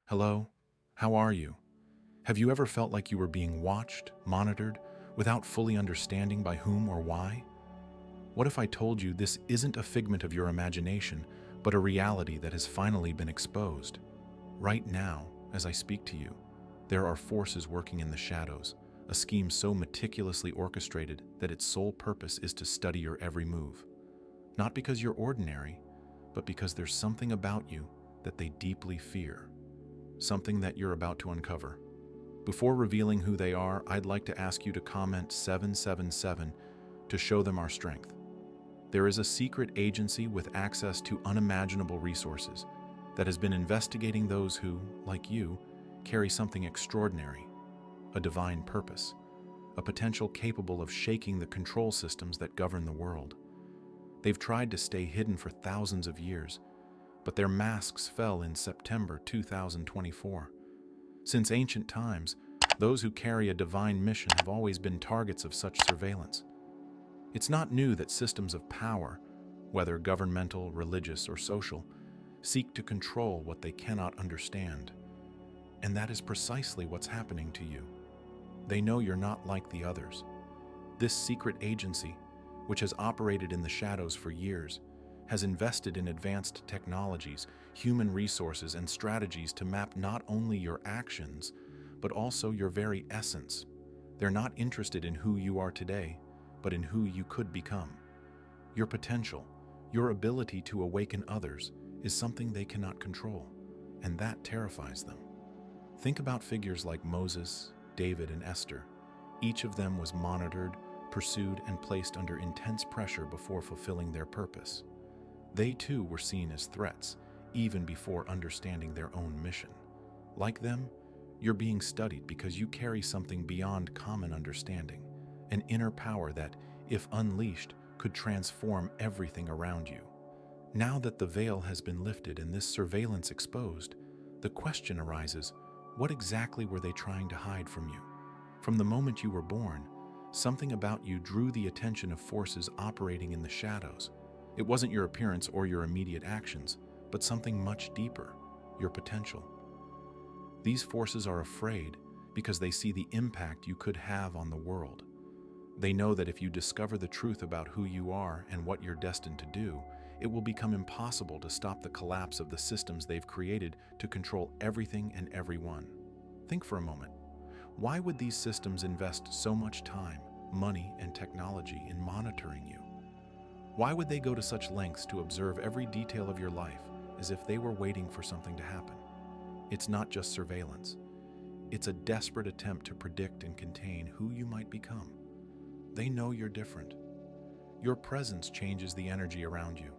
Hello? How are you? Have you ever felt like you were being watched, monitored, without fully understanding by whom or why? What if I told you this isn't a figment of your imagination, but a reality that has finally been exposed? Right now, as I speak to you, there are forces working in the shadows, a scheme so meticulously orchestrated that its sole purpose is to study your every move. Not because you're ordinary, but because there's something about you that they deeply fear. Something that you're about to uncover. Before revealing who they are, I'd like to ask you to comment 777 to show them our strength. There is a secret agency with access to unimaginable resources that has been investigating those who, like you, carry something extraordinary, a divine purpose, a potential capable of shaking the control systems that govern the world. They've tried to stay hidden for thousands of years, but their masks fell in September 2024. Since ancient times, those who carry a divine mission have always been targets of such surveillance. It's not new that systems of power, whether governmental, religious, or social, seek to control what they cannot understand. And that is precisely what's happening to you. They know you're not like the others. This secret agency, which has operated in the shadows for years, has invested in advanced technologies, human resources, and strategies to map not only your actions, but also your very essence. They're not interested in who you are today, but in who you could become. Your potential, your ability to awaken others, is something they cannot control, and that terrifies them. Think about figures like Moses, David, and Esther. Each of them was monitored, pursued, and placed under intense pressure before fulfilling their purpose. They too were seen as threats, even before understanding their own mission. Like them, you're being studied because you carry something beyond common understanding, an inner power that, if unleashed, could transform everything around you. Now that the veil has been lifted and this surveillance exposed, the question arises, what exactly were they trying to hide from you? From the moment you were born, something about you drew the attention of forces operating in the shadows. It wasn't your appearance or your immediate actions, but something much deeper, your potential. These forces are afraid because they see the impact you could have on the world. They know that if you discover the truth about who you are and what you're destined to do, it will become impossible to stop the collapse of the systems they've created to control everything and everyone. Think for a moment. Why would these systems invest so much time, money, and technology in monitoring you? Why would they go to such lengths to observe every detail of your life as if they were waiting for something to happen? It's not just surveillance. It's a desperate attempt to predict and contain who you might become. They know you're different. Your presence changes the energy around you.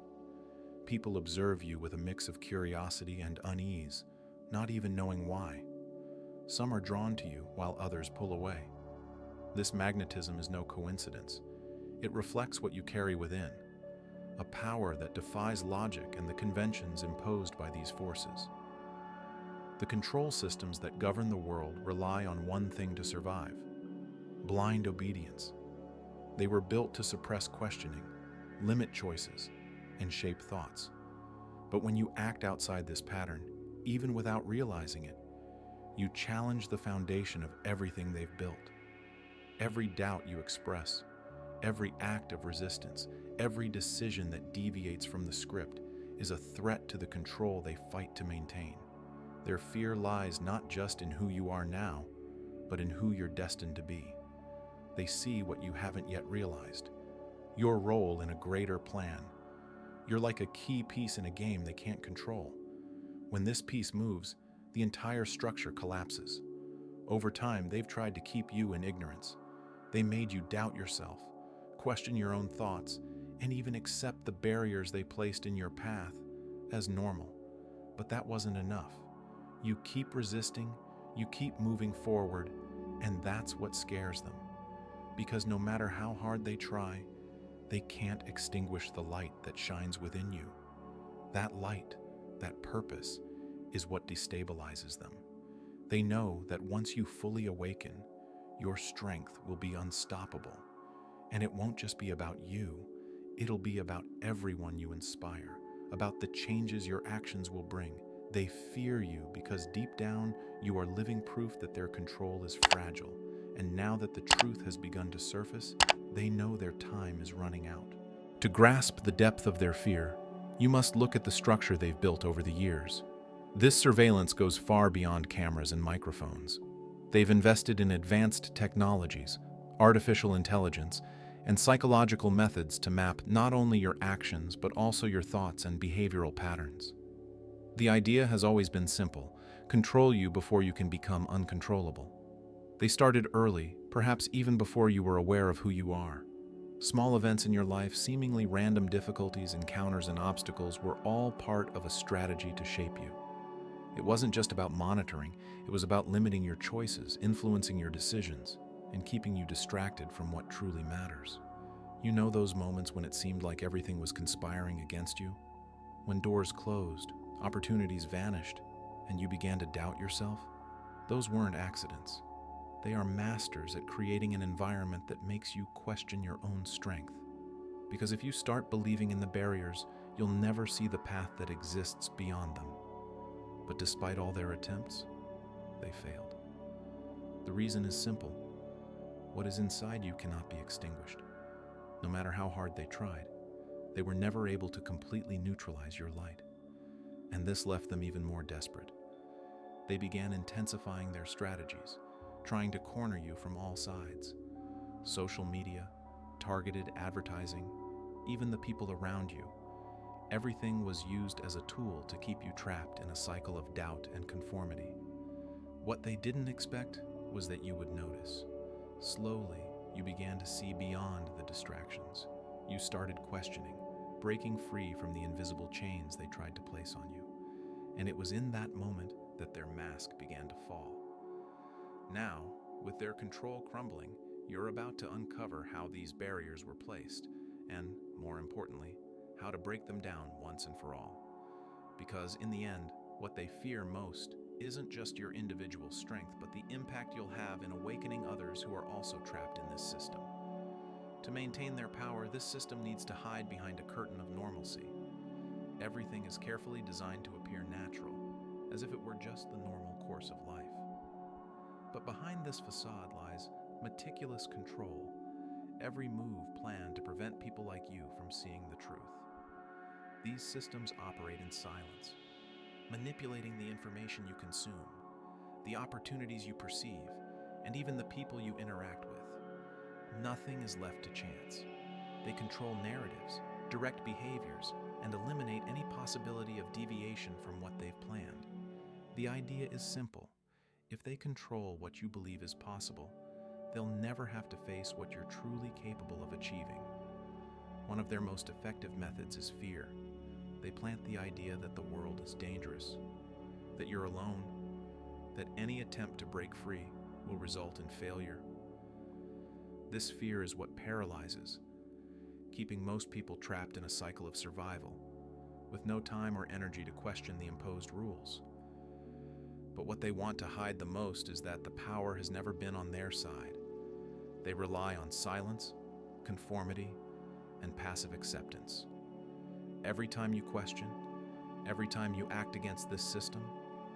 People observe you with a mix of curiosity and unease, not even knowing why. Some are drawn to you while others pull away. This magnetism is no coincidence. It reflects what you carry within, a power that defies logic and the conventions imposed by these forces. The control systems that govern the world rely on one thing to survive: blind obedience. They were built to suppress questioning, limit choices, and shape thoughts. But when you act outside this pattern, even without realizing it, you challenge the foundation of everything they've built. Every doubt you express, every act of resistance, every decision that deviates from the script is a threat to the control they fight to maintain. Their fear lies not just in who you are now, but in who you're destined to be. They see what you haven't yet realized, your role in a greater plan. You're like a key piece in a game they can't control. When this piece moves, the entire structure collapses. Over time, they've tried to keep you in ignorance. They made you doubt yourself, question your own thoughts, and even accept the barriers they placed in your path as normal. But that wasn't enough. You keep resisting, you keep moving forward, and that's what scares them. Because no matter how hard they try, they can't extinguish the light that shines within you. That light, that purpose, is what destabilizes them. They know that once you fully awaken, your strength will be unstoppable. And it won't just be about you, it'll be about everyone you inspire, about the changes your actions will bring, They fear you because deep down you are living proof that their control is fragile, and now that the truth has begun to surface, they know their time is running out. To grasp the depth of their fear, you must look at the structure they've built over the years. This surveillance goes far beyond cameras and microphones. They've invested in advanced technologies, artificial intelligence, and psychological methods to map not only your actions but also your thoughts and behavioral patterns. The idea has always been simple: control you before you can become uncontrollable. They started early, perhaps even before you were aware of who you are. Small events in your life, seemingly random difficulties, encounters, and obstacles were all part of a strategy to shape you. It wasn't just about monitoring, it was about limiting your choices, influencing your decisions, and keeping you distracted from what truly matters. You know those moments when it seemed like everything was conspiring against you? When doors closed, opportunities vanished, and you began to doubt yourself? Those weren't accidents. They are masters at creating an environment that makes you question your own strength. Because if you start believing in the barriers, you'll never see the path that exists beyond them. But despite all their attempts, they failed. The reason is simple. What is inside you cannot be extinguished. No matter how hard they tried, they were never able to completely neutralize your light. And this left them even more desperate. They began intensifying their strategies, trying to corner you from all sides. Social media, targeted advertising, even the people around you. Everything was used as a tool to keep you trapped in a cycle of doubt and conformity. What they didn't expect was that you would notice. Slowly, you began to see beyond the distractions. You started questioning, breaking free from the invisible chains they tried to place on you. And it was in that moment that their mask began to fall. Now, with their control crumbling, you're about to uncover how these barriers were placed, and, more importantly, how to break them down once and for all. Because in the end, what they fear most isn't just your individual strength, but the impact you'll have in awakening others who are also trapped in this system. To maintain their power, this system needs to hide behind a curtain of normalcy. Everything is carefully designed to appear natural, as if it were just the normal course of life. But behind this facade lies meticulous control, every move planned to prevent people like you from seeing the truth. These systems operate in silence, manipulating the information you consume, the opportunities you perceive, and even the people you interact with. Nothing is left to chance. They control narratives, direct behaviors, and eliminate any possibility of deviation from what they've planned. The idea is simple. If they control what you believe is possible, they'll never have to face what you're truly capable of achieving. One of their most effective methods is fear. They plant the idea that the world is dangerous, that you're alone, that any attempt to break free will result in failure. This fear is what paralyzes, keeping most people trapped in a cycle of survival, with no time or energy to question the imposed rules. But what they want to hide the most is that the power has never been on their side. They rely on silence, conformity, and passive acceptance. Every time you question, every time you act against this system,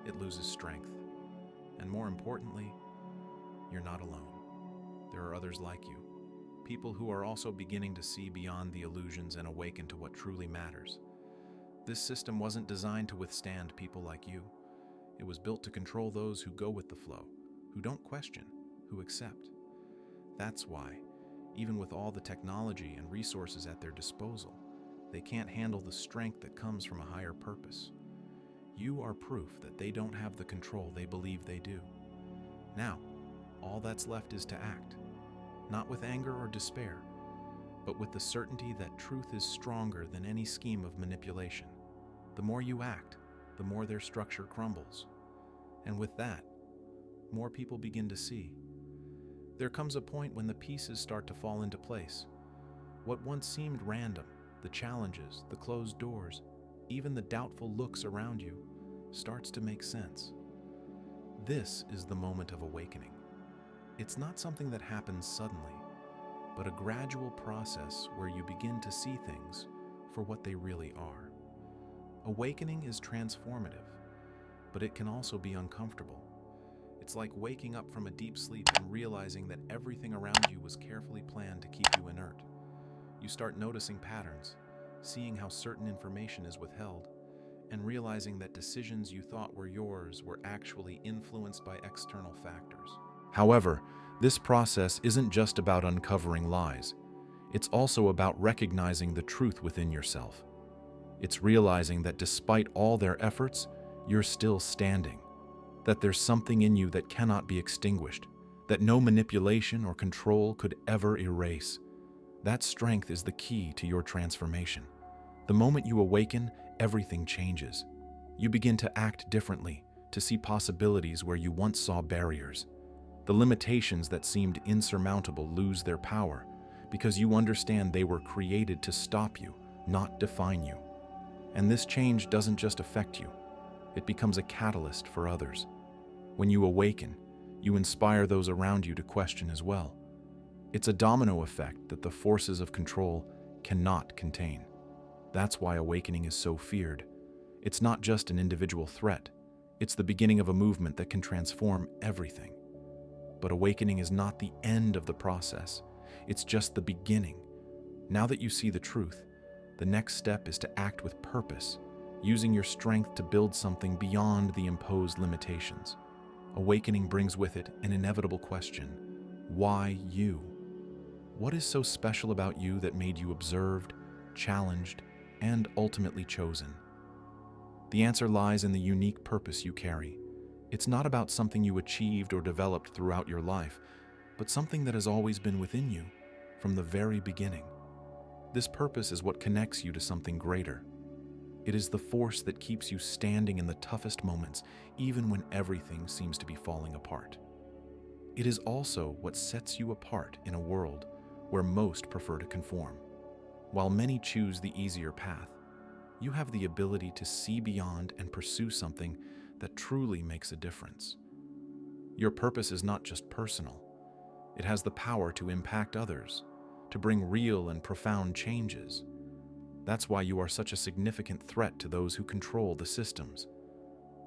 it loses strength. And more importantly, you're not alone. There are others like you, people who are also beginning to see beyond the illusions and awaken to what truly matters. This system wasn't designed to withstand people like you. It was built to control those who go with the flow, who don't question, who accept. That's why, even with all the technology and resources at their disposal, they can't handle the strength that comes from a higher purpose. You are proof that they don't have the control they believe they do. Now, all that's left is to act, not with anger or despair, but with the certainty that truth is stronger than any scheme of manipulation. The more you act, the more their structure crumbles. And with that, more people begin to see. There comes a point when the pieces start to fall into place. What once seemed random, the challenges, the closed doors, even the doubtful looks around you, starts to make sense. This is the moment of awakening. It's not something that happens suddenly, but a gradual process where you begin to see things for what they really are. Awakening is transformative. but it can also be uncomfortable. It's like waking up from a deep sleep and realizing that everything around you was carefully planned to keep you inert. You start noticing patterns, seeing how certain information is withheld, and realizing that decisions you thought were yours were actually influenced by external factors. However, this process isn't just about uncovering lies. It's also about recognizing the truth within yourself. It's realizing that despite all their efforts, you're still standing, that there's something in you that cannot be extinguished, that no manipulation or control could ever erase. That strength is the key to your transformation. The moment you awaken, everything changes. You begin to act differently, to see possibilities where you once saw barriers. The limitations that seemed insurmountable lose their power because you understand they were created to stop you, not define you. And this change doesn't just affect you, it becomes a catalyst for others. When you awaken, you inspire those around you to question as well. It's a domino effect that the forces of control cannot contain. That's why awakening is so feared. It's not just an individual threat, it's the beginning of a movement that can transform everything. But awakening is not the end of the process, it's just the beginning. Now that you see the truth, the next step is to act with purpose, using your strength to build something beyond the imposed limitations. Awakening brings with it an inevitable question: why you? What is so special about you that made you observed, challenged, and ultimately chosen? The answer lies in the unique purpose you carry. It's not about something you achieved or developed throughout your life, but something that has always been within you from the very beginning. This purpose is what connects you to something greater. It is the force that keeps you standing in the toughest moments, even when everything seems to be falling apart. It is also what sets you apart in a world where most prefer to conform. While many choose the easier path, you have the ability to see beyond and pursue something that truly makes a difference. Your purpose is not just personal. It has the power to impact others, to bring real and profound changes. That's why you are such a significant threat to those who control the systems.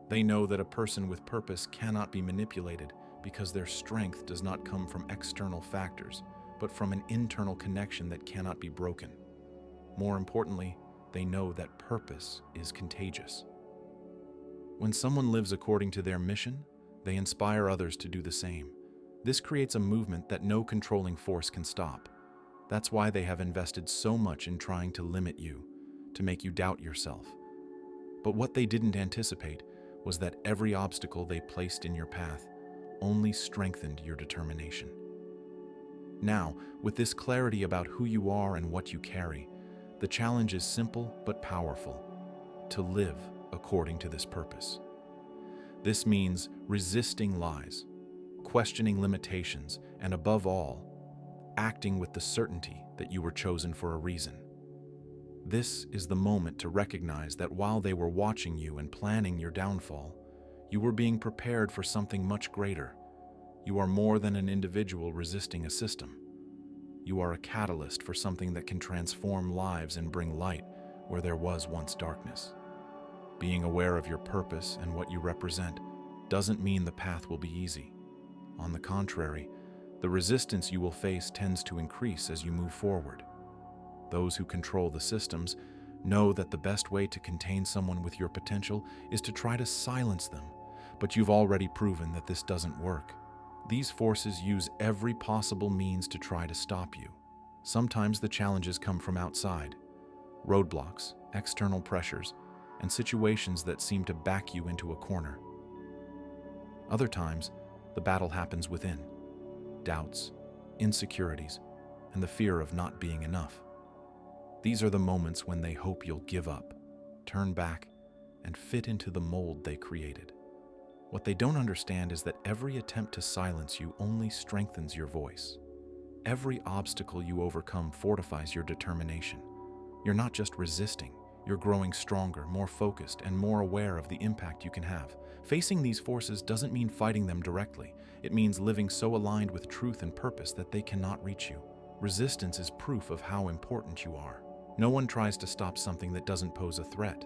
They know that a person with purpose cannot be manipulated because their strength does not come from external factors, but from an internal connection that cannot be broken. More importantly, they know that purpose is contagious. When someone lives according to their mission, they inspire others to do the same. This creates a movement that no controlling force can stop. That's why they have invested so much in trying to limit you, to make you doubt yourself. But what they didn't anticipate was that every obstacle they placed in your path only strengthened your determination. Now, with this clarity about who you are and what you carry, the challenge is simple but powerful: to live according to this purpose. This means resisting lies, questioning limitations, and above all, acting with the certainty that you were chosen for a reason. This is the moment to recognize that while they were watching you and planning your downfall, you were being prepared for something much greater. You are more than an individual resisting a system. You are a catalyst for something that can transform lives and bring light where there was once darkness. Being aware of your purpose and what you represent doesn't mean the path will be easy. On the contrary, the resistance you will face tends to increase as you move forward. Those who control the systems know that the best way to contain someone with your potential is to try to silence them, but you've already proven that this doesn't work. These forces use every possible means to try to stop you. Sometimes the challenges come from outside: roadblocks, external pressures, and situations that seem to back you into a corner. Other times, the battle happens within: doubts, insecurities, and the fear of not being enough. These are the moments when they hope you'll give up, turn back, and fit into the mold they created. What they don't understand is that every attempt to silence you only strengthens your voice. Every obstacle you overcome fortifies your determination. You're not just resisting, you're growing stronger, more focused, and more aware of the impact you can have. Facing these forces doesn't mean fighting them directly. It means living so aligned with truth and purpose that they cannot reach you. Resistance is proof of how important you are. No one tries to stop something that doesn't pose a threat.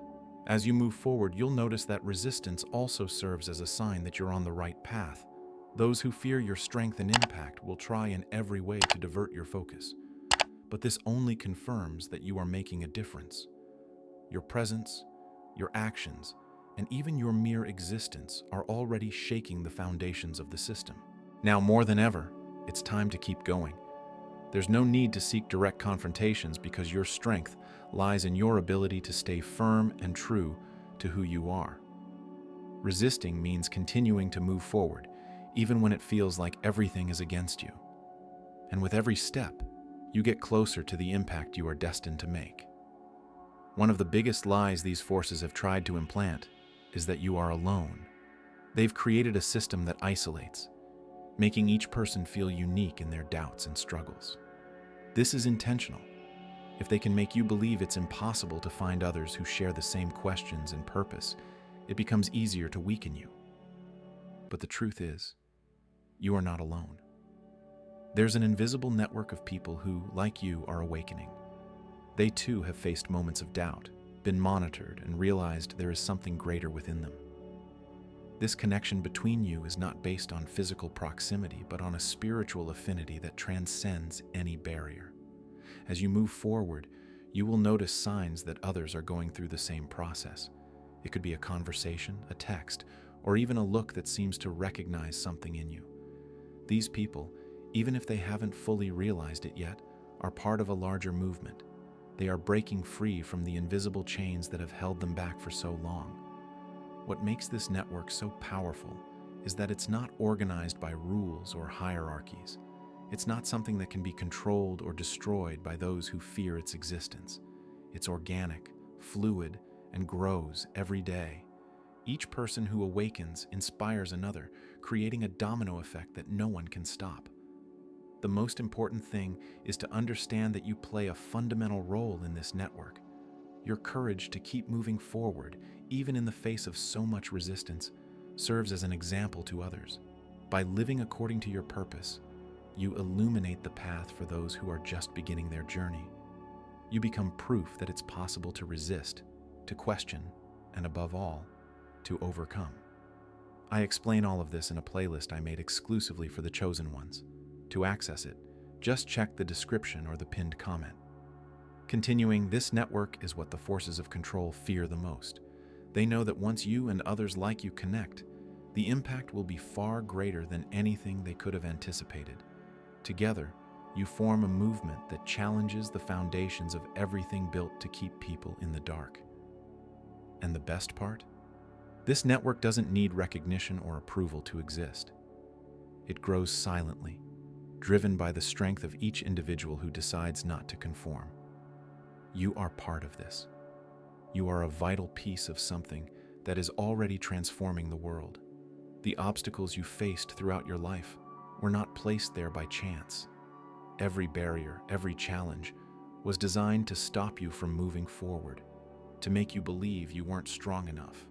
As you move forward, you'll notice that resistance also serves as a sign that you're on the right path. Those who fear your strength and impact will try in every way to divert your focus. But this only confirms that you are making a difference. Your presence, your actions, and even your mere existence are already shaking the foundations of the system. Now more than ever, it's time to keep going. There's no need to seek direct confrontations because your strength lies in your ability to stay firm and true to who you are. Resisting means continuing to move forward, even when it feels like everything is against you. And with every step, you get closer to the impact you are destined to make. One of the biggest lies these forces have tried to implant is that you are alone. They've created a system that isolates, making each person feel unique in their doubts and struggles. This is intentional. If they can make you believe it's impossible to find others who share the same questions and purpose, it becomes easier to weaken you. But the truth is, you are not alone. There's an invisible network of people who, like you, are awakening. They too have faced moments of doubt, been monitored, and realized there is something greater within them. This connection between you is not based on physical proximity, but on a spiritual affinity that transcends any barrier. As you move forward, you will notice signs that others are going through the same process. It could be a conversation, a text, or even a look that seems to recognize something in you. These people, even if they haven't fully realized it yet, are part of a larger movement. They are breaking free from the invisible chains that have held them back for so long. What makes this network so powerful is that it's not organized by rules or hierarchies. It's not something that can be controlled or destroyed by those who fear its existence. It's organic, fluid, and grows every day. Each person who awakens inspires another, creating a domino effect that no one can stop. The most important thing is to understand that you play a fundamental role in this network. Your courage to keep moving forward, even in the face of so much resistance, serves as an example to others. By living according to your purpose, you illuminate the path for those who are just beginning their journey. You become proof that it's possible to resist, to question, and above all, to overcome. I explain all of this in a playlist I made exclusively for the chosen ones. To access it, just check the description or the pinned comment. Continuing, this network is what the forces of control fear the most. They know that once you and others like you connect, the impact will be far greater than anything they could have anticipated. Together, you form a movement that challenges the foundations of everything built to keep people in the dark. And the best part? This network doesn't need recognition or approval to exist. It grows silently, driven by the strength of each individual who decides not to conform. You are part of this. You are a vital piece of something that is already transforming the world. The obstacles you faced throughout your life were not placed there by chance. Every barrier, every challenge was designed to stop you from moving forward, to make you believe you weren't strong enough.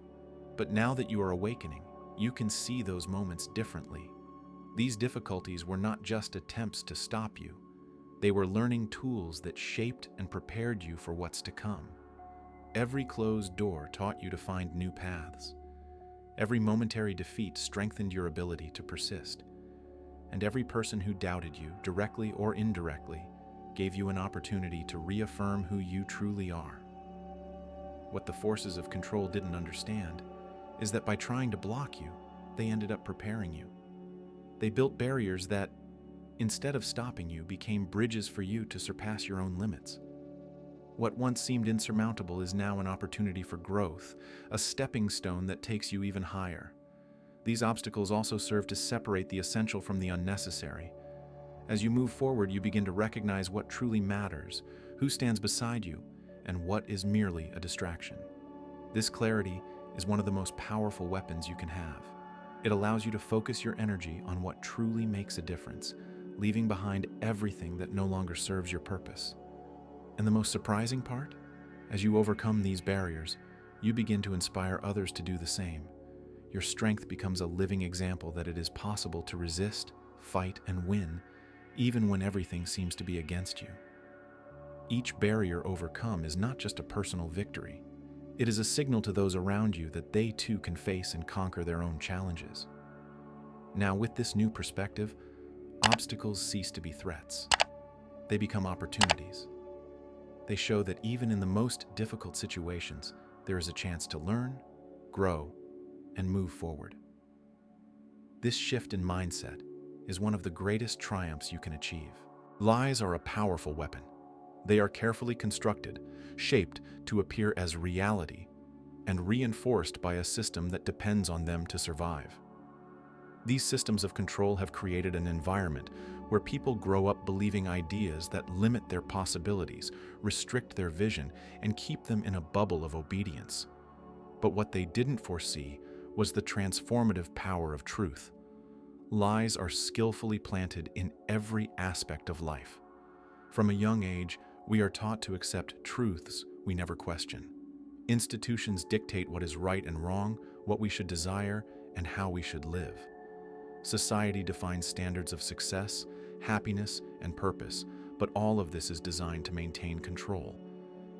But now that you are awakening, you can see those moments differently. These difficulties were not just attempts to stop you. They were learning tools that shaped and prepared you for what's to come. Every closed door taught you to find new paths. Every momentary defeat strengthened your ability to persist. And every person who doubted you, directly or indirectly, gave you an opportunity to reaffirm who you truly are. What the forces of control didn't understand is that by trying to block you, they ended up preparing you. They built barriers that, instead of stopping you, became bridges for you to surpass your own limits. What once seemed insurmountable is now an opportunity for growth, a stepping stone that takes you even higher. These obstacles also serve to separate the essential from the unnecessary. As you move forward, you begin to recognize what truly matters, who stands beside you, and what is merely a distraction. This clarity is one of the most powerful weapons you can have. It allows you to focus your energy on what truly makes a difference, leaving behind everything that no longer serves your purpose. And the most surprising part? As you overcome these barriers, you begin to inspire others to do the same. Your strength becomes a living example that it is possible to resist, fight, and win, even when everything seems to be against you. Each barrier overcome is not just a personal victory. It is a signal to those around you that they too can face and conquer their own challenges. Now, with this new perspective, obstacles cease to be threats. They become opportunities. They show that even in the most difficult situations, there is a chance to learn, grow, and move forward. This shift in mindset is one of the greatest triumphs you can achieve. Lies are a powerful weapon. They are carefully constructed, shaped to appear as reality, and reinforced by a system that depends on them to survive. These systems of control have created an environment where people grow up believing ideas that limit their possibilities, restrict their vision, and keep them in a bubble of obedience. But what they didn't foresee was the transformative power of truth. Lies are skillfully planted in every aspect of life. From a young age, we are taught to accept truths we never question. Institutions dictate what is right and wrong, what we should desire, and how we should live. Society defines standards of success, happiness, and purpose, but all of this is designed to maintain control.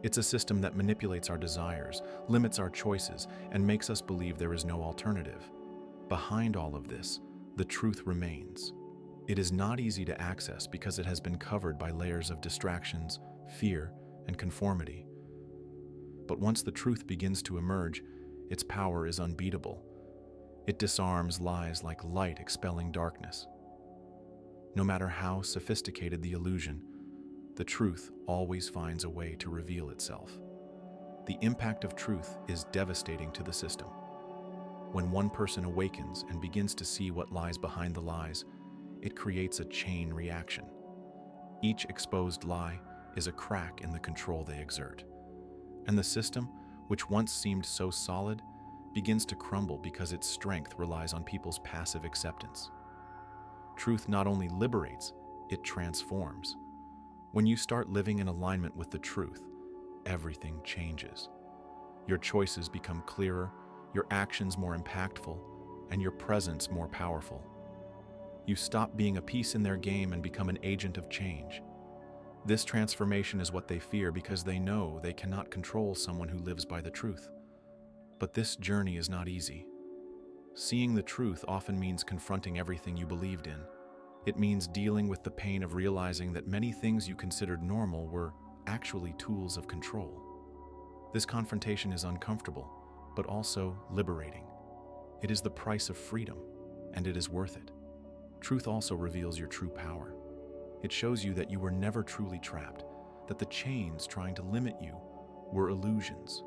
It's a system that manipulates our desires, limits our choices, and makes us believe there is no alternative. Behind all of this, the truth remains. It is not easy to access because it has been covered by layers of distractions, fear, and conformity. But once the truth begins to emerge, its power is unbeatable. It disarms lies like light expelling darkness. No matter how sophisticated the illusion, the truth always finds a way to reveal itself. The impact of truth is devastating to the system. When one person awakens and begins to see what lies behind the lies, it creates a chain reaction. Each exposed lie is a crack in the control they exert. And the system, which once seemed so solid, begins to crumble because its strength relies on people's passive acceptance. Truth not only liberates, it transforms. When you start living in alignment with the truth, everything changes. Your choices become clearer, your actions more impactful, and your presence more powerful. You stop being a piece in their game and become an agent of change. This transformation is what they fear because they know they cannot control someone who lives by the truth. But this journey is not easy. Seeing the truth often means confronting everything you believed in. It means dealing with the pain of realizing that many things you considered normal were actually tools of control. This confrontation is uncomfortable, but also liberating. It is the price of freedom, and it is worth it. Truth also reveals your true power. It shows you that you were never truly trapped, that the chains trying to limit you were illusions.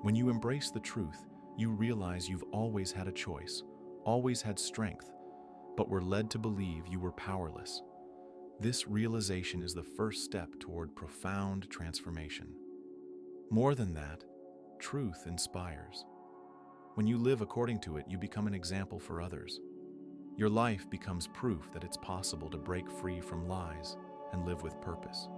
When you embrace the truth, you realize you've always had a choice, always had strength, but were led to believe you were powerless. This realization is the first step toward profound transformation. More than that, truth inspires. When you live according to it, you become an example for others. Your life becomes proof that it's possible to break free from lies and live with purpose.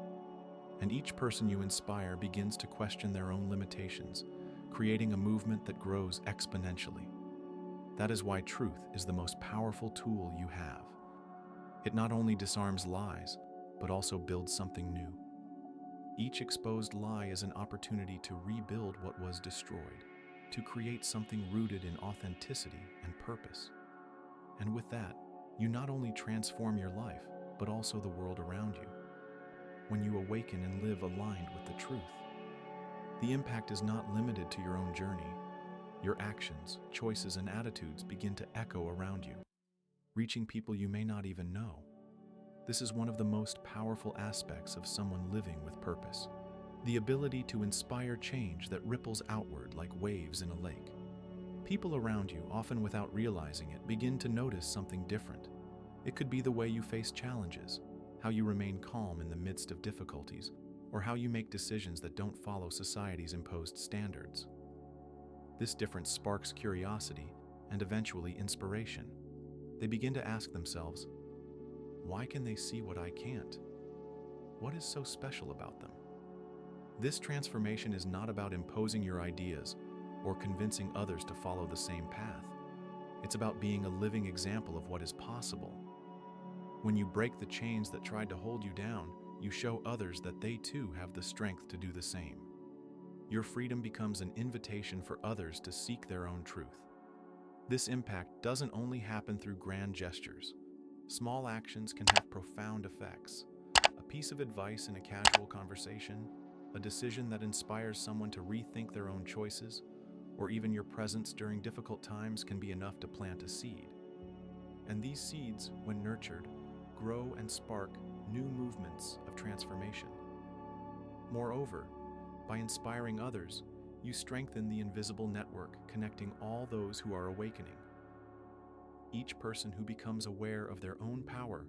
And each person you inspire begins to question their own limitations, creating a movement that grows exponentially. That is why truth is the most powerful tool you have. It not only disarms lies, but also builds something new. Each exposed lie is an opportunity to rebuild what was destroyed, to create something rooted in authenticity and purpose. And with that, you not only transform your life, but also the world around you. When you awaken and live aligned with the truth, the impact is not limited to your own journey. Your actions, choices, and attitudes begin to echo around you, reaching people you may not even know. This is one of the most powerful aspects of someone living with purpose, the ability to inspire change that ripples outward like waves in a lake. People around you, often without realizing it, begin to notice something different. It could be the way you face challenges, how you remain calm in the midst of difficulties, or how you make decisions that don't follow society's imposed standards. This difference sparks curiosity and eventually inspiration. They begin to ask themselves, why can they see what I can't? What is so special about them? This transformation is not about imposing your ideas or convincing others to follow the same path. It's about being a living example of what is possible. When you break the chains that tried to hold you down, you show others that they too have the strength to do the same. your freedom becomes an invitation for others to seek their own truth. This impact doesn't only happen through grand gestures. Small actions can have profound effects. A piece of advice in a casual conversation, a decision that inspires someone to rethink their own choices, or even your presence during difficult times can be enough to plant a seed. And these seeds, when nurtured, grow and spark new movements of transformation. Moreover, by inspiring others, you strengthen the invisible network connecting all those who are awakening. Each person who becomes aware of their own power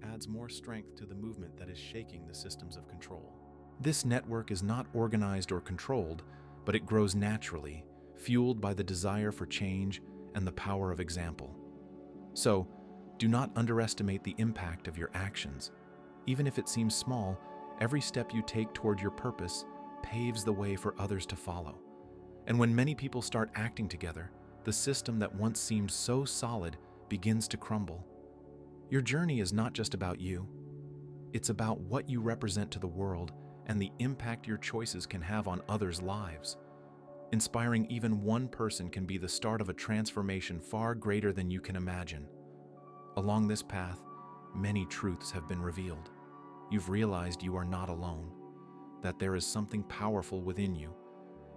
adds more strength to the movement that is shaking the systems of control. This network is not organized or controlled, but it grows naturally, fueled by the desire for change and the power of example. So, do not underestimate the impact of your actions. Even if it seems small, every step you take toward your purpose paves the way for others to follow. And when many people start acting together, the system that once seemed so solid begins to crumble. Your journey is not just about you. It's about what you represent to the world and the impact your choices can have on others' lives. Inspiring even one person can be the start of a transformation far greater than you can imagine. Along this path, many truths have been revealed. You've realized you are not alone, that there is something powerful within you,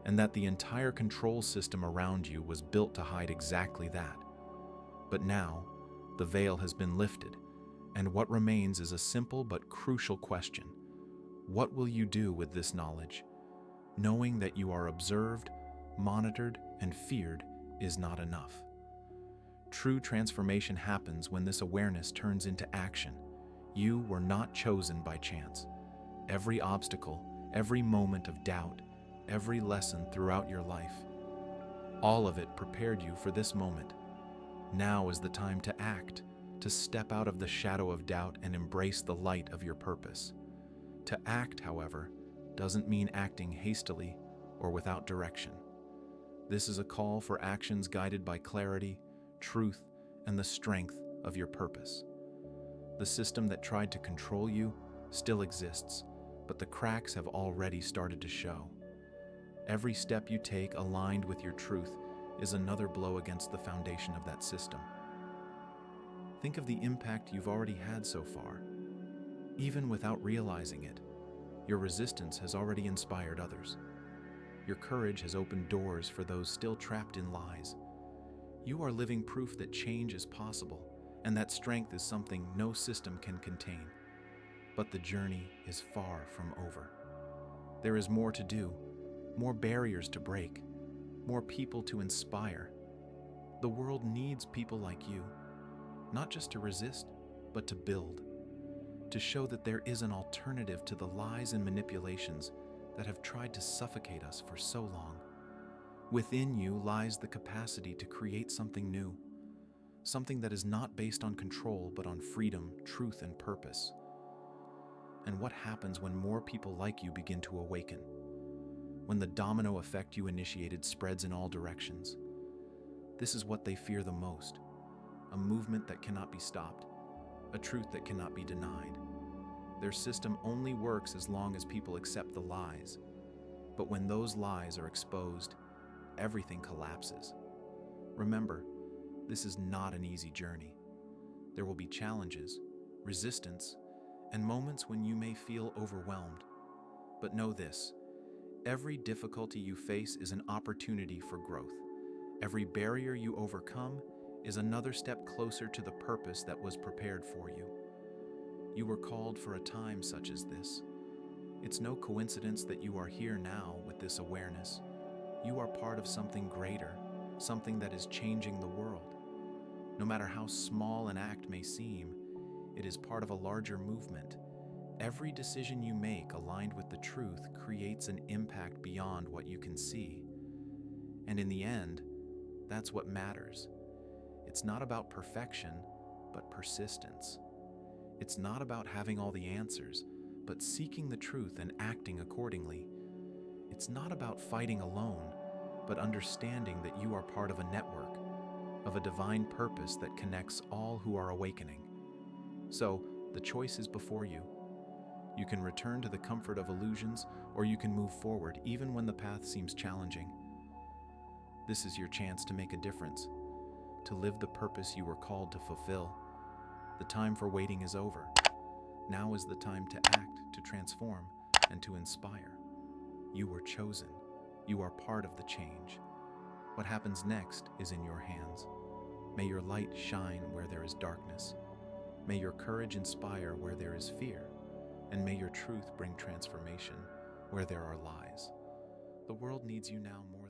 and that the entire control system around you was built to hide exactly that. But now, the veil has been lifted, and what remains is a simple but crucial question. What will you do with this knowledge? Knowing that you are observed, monitored, and feared is not enough. True transformation happens when this awareness turns into action. You were not chosen by chance. Every obstacle, every moment of doubt, every lesson throughout your life, all of it prepared you for this moment. Now is the time to act, to step out of the shadow of doubt and embrace the light of your purpose. To act, however, doesn't mean acting hastily or without direction. This is a call for actions guided by clarity, truth, and the strength of your purpose. The system that tried to control you still exists, but the cracks have already started to show. Every step you take aligned with your truth is another blow against the foundation of that system. Think of the impact you've already had so far. Even without realizing it, your resistance has already inspired others. Your courage has opened doors for those still trapped in lies. You are living proof that change is possible, and that strength is something no system can contain. But the journey is far from over. There is more to do, more barriers to break, more people to inspire. The world needs people like you, not just to resist, but to build, to show that there is an alternative to the lies and manipulations that have tried to suffocate us for so long. Within you lies the capacity to create something new, something that is not based on control but on freedom, truth, and purpose. And what happens when more people like you begin to awaken? When the domino effect you initiated spreads in all directions? This is what they fear the most: a movement that cannot be stopped, a truth that cannot be denied. Their system only works as long as people accept the lies. But when those lies are exposed, everything collapses. Remember, this is not an easy journey. There will be challenges, resistance, and moments when you may feel overwhelmed. But know this: every difficulty you face is an opportunity for growth. Every barrier you overcome is another step closer to the purpose that was prepared for you. You were called for a time such as this. It's no coincidence that you are here now with this awareness. You are part of something greater, something that is changing the world. No matter how small an act may seem, it is part of a larger movement. Every decision you make aligned with the truth creates an impact beyond what you can see. And in the end, that's what matters. It's not about perfection, but persistence. It's not about having all the answers, but seeking the truth and acting accordingly. It's not about fighting alone, but understanding that you are part of a network, of a divine purpose that connects all who are awakening. So, the choice is before you. You can return to the comfort of illusions, or you can move forward even when the path seems challenging. This is your chance to make a difference, to live the purpose you were called to fulfill. The time for waiting is over. Now is the time to act, to transform, and to inspire. You were chosen. You are part of the change. What happens next is in your hands. May your light shine where there is darkness. May your courage inspire where there is fear. And may your truth bring transformation where there are lies. The world needs you now more